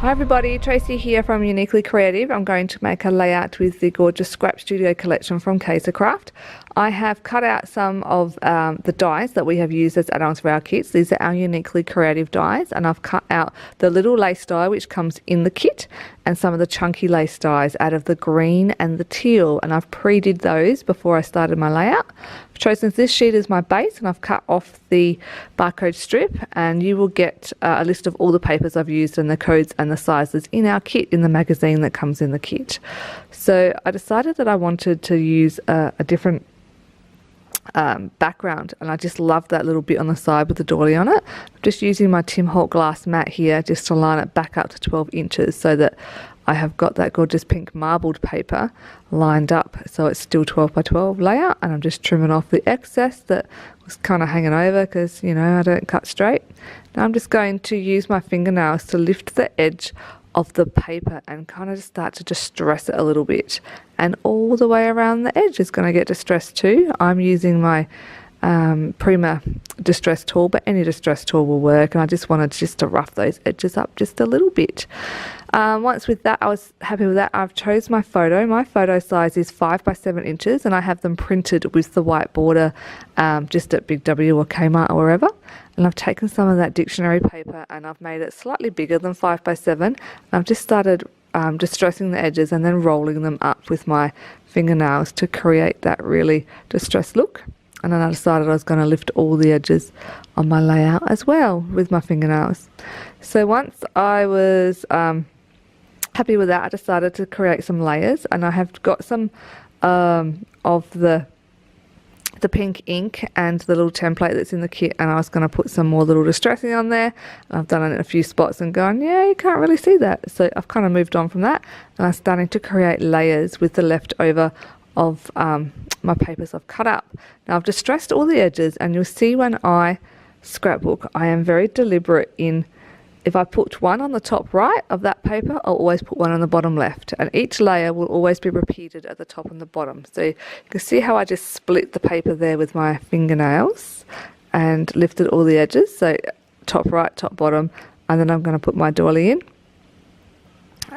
Hi everybody, Tracy here from Uniquely Creative. I'm going to make a layout with the gorgeous Scrap Studio collection from Craft. I have cut out some of the dies that we have used as add-ons for our kits. These are our Uniquely Creative dies, and I've cut out the little lace die which comes in the kit and some of the chunky lace dies out of the green and the teal, and I've pre-did those before I started my layout. I've chosen this sheet as my base and I've cut off the barcode strip, and you will get a list of all the papers I've used and the codes and the sizes in our kit in the magazine that comes in the kit. So I decided that I wanted to use a different background, and I just love that little bit on the side with the doily on it. I'm just using my Tim Holt glass mat here just to line it back up to 12 inches so that I have got that gorgeous pink marbled paper lined up so it's still 12 by 12 layout, and I'm just trimming off the excess that was kind of hanging over because, you know, I don't cut straight. Now I'm just going to use my fingernails to lift the edge of the paper and kind of just start to distress it a little bit, and all the way around the edge is going to get distressed too. I'm using my Prima distress tool, but any distress tool will work, and I just wanted just to rough those edges up just a little bit. Once with that, I was happy with that. I've chose my photo. My photo size is 5 by 7 inches, and I have them printed with the white border just at Big W or Kmart or wherever. And I've taken some of that dictionary paper and I've made it slightly bigger than 5 by 7. And I've just started distressing the edges and then rolling them up with my fingernails to create that really distressed look. And then I decided I was going to lift all the edges on my layout as well with my fingernails. So once I was happy with that, I decided to create some layers, and I have got some of the pink ink and the little template that's in the kit, and I was going to put some more little distressing on there, and I've done it in a few spots and gone, yeah, you can't really see that. So I've kind of moved on from that, and I'm starting to create layers with the leftover of my papers I've cut up. Now I've distressed all the edges, and you'll see when I scrapbook I am very deliberate in, if I put one on the top right of that paper, I'll always put one on the bottom left, and each layer will always be repeated at the top and the bottom. So you can see how I just split the paper there with my fingernails and lifted all the edges, so top right, top bottom, and then I'm going to put my doily in.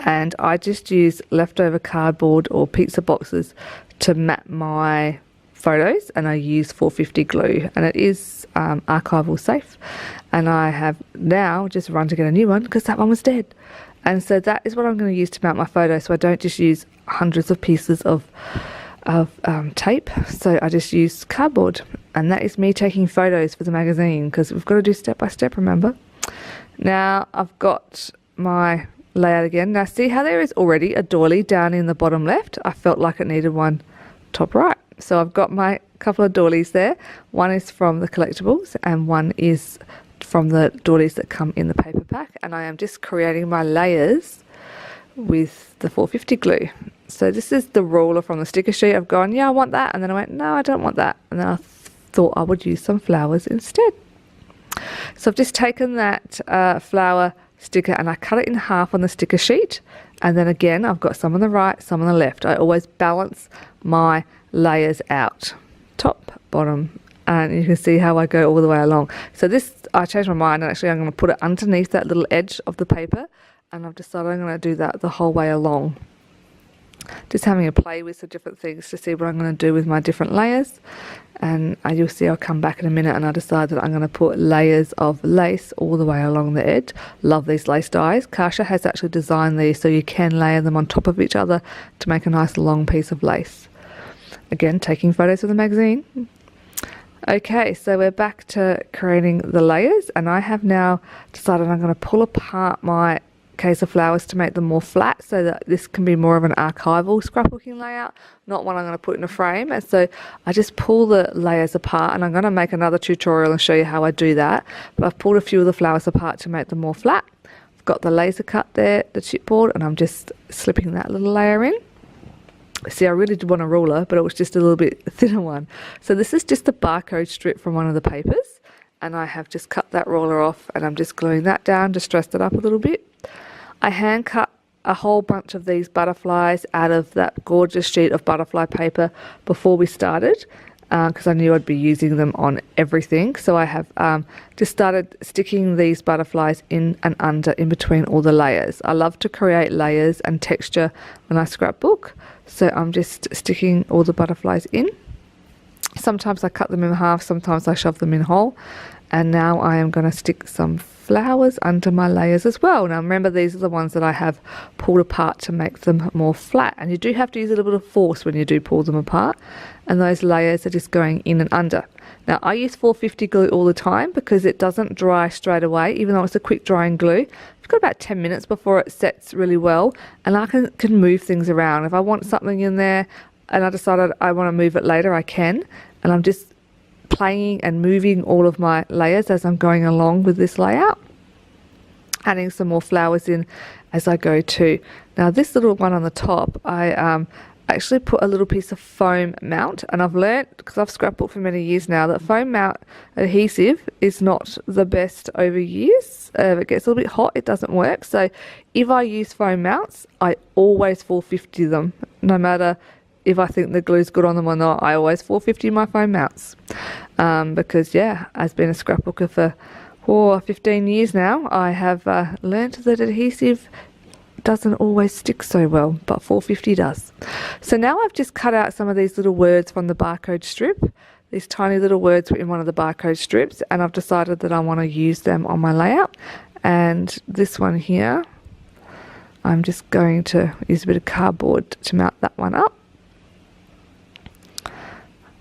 And I just use leftover cardboard or pizza boxes to map my photos, and I use 450 glue, and it is archival safe, and I have now just run to get a new one because that one was dead. And so that is what I'm going to use to mount my photo, so I don't just use hundreds of pieces of tape. So I just use cardboard, and that is me taking photos for the magazine because we've got to do step by step, remember. Now I've got my layout again. Now see how there is already a doily down in the bottom left? I felt like it needed one top right. So I've got my couple of doilies there. One is from the collectibles and one is from the doilies that come in the paper pack, and I am just creating my layers with the 450 glue. So this is the ruler from the sticker sheet. I've gone, yeah, I want that, and then I went, no, I don't want that, and then I thought I would use some flowers instead. So I've just taken that flower sticker and I cut it in half on the sticker sheet, and then again I've got some on the right, some on the left. I always balance my layers out, top, bottom, and you can see how I go all the way along. So this, I changed my mind, and actually I'm going to put it underneath that little edge of the paper, and I've decided I'm going to do that the whole way along. Just having a play with some different things to see what I'm going to do with my different layers, and you'll see I'll come back in a minute, and I decided I'm going to put layers of lace all the way along the edge. Love these lace dies. Kasha has actually designed these so you can layer them on top of each other to make a nice long piece of lace. Again, taking photos for the magazine. Okay, so we're back to creating the layers, and I have now decided I'm going to pull apart my case of flowers to make them more flat so that this can be more of an archival scrapbooking layout, not one I'm going to put in a frame. And so I just pull the layers apart, and I'm going to make another tutorial and show you how I do that, but I've pulled a few of the flowers apart to make them more flat. I've got the laser cut there, the chipboard, and I'm just slipping that little layer in. See, I really did want a ruler, but it was just a little bit thinner one. So this is just a barcode strip from one of the papers, and I have just cut that roller off, and I'm just gluing that down, distressed it up a little bit. I hand cut a whole bunch of these butterflies out of that gorgeous sheet of butterfly paper before we started. because I knew I'd be using them on everything. So I have just started sticking these butterflies in and under in between all the layers. I love to create layers and texture when I scrapbook, so I'm just sticking all the butterflies in. Sometimes I cut them in half, sometimes I shove them in whole. And now I am going to stick some flowers under my layers as well. Now remember, these are the ones that I have pulled apart to make them more flat, and you do have to use a little bit of force when you do pull them apart, and those layers are just going in and under. Now I use 450 glue all the time because it doesn't dry straight away, even though it's a quick drying glue. I've got about 10 minutes before it sets really well, and I can move things around. If I want something in there and I decided I want to move it later, I can, and I'm just playing and moving all of my layers as I'm going along with this layout, adding some more flowers in as I go too. Now this little one on the top, I actually put a little piece of foam mount, and I've learnt, because I've scrapbooked for many years now, that foam mount adhesive is not the best over years. If it gets a little bit hot, it doesn't work. So if I use foam mounts, I always 450 them, no matter if I think the glue's good on them or not. I always 450 my foam mounts, because yeah, as been a scrapbooker for 15 years now, I have learnt that adhesive doesn't always stick so well, but 450 does. So now I've just cut out some of these little words from the barcode strip. These tiny little words were in one of the barcode strips, and I've decided that I want to use them on my layout. And this one here, I'm just going to use a bit of cardboard to mount that one up.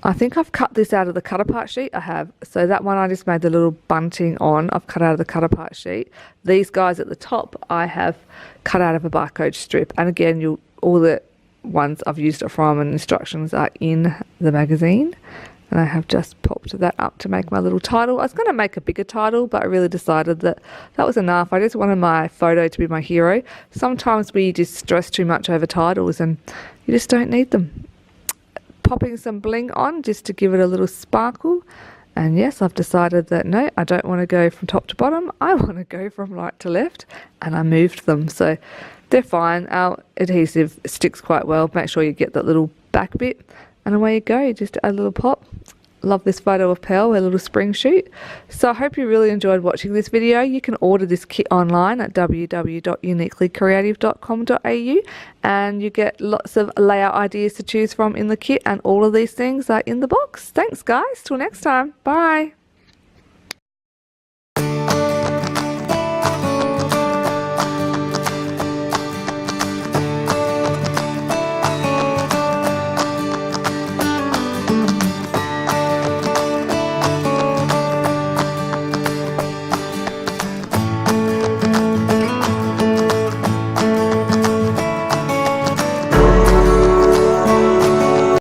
I think I've cut this out of the cut apart sheet. I have. So that one I just made the little bunting on. I've cut out of the cut apart sheet. These guys at the top I have cut out of a barcode strip. And again, all the ones I've used it from and instructions are in the magazine. And I have just popped that up to make my little title. I was going to make a bigger title, but I really decided that that was enough. I just wanted my photo to be my hero. Sometimes we just stress too much over titles and you just don't need them. Popping some bling on just to give it a little sparkle, and yes, I've decided that no, I don't want to go from top to bottom, I want to go from right to left, and I moved them, so they're fine. Our adhesive sticks quite well. Make sure you get that little back bit, and away you go, just a little pop. Love this photo of Pearl, her little spring shoot. So I hope you really enjoyed watching this video. You can order this kit online at www.uniquelycreative.com.au, and you get lots of layout ideas to choose from in the kit, and all of these things are in the box. Thanks guys, till next time, bye.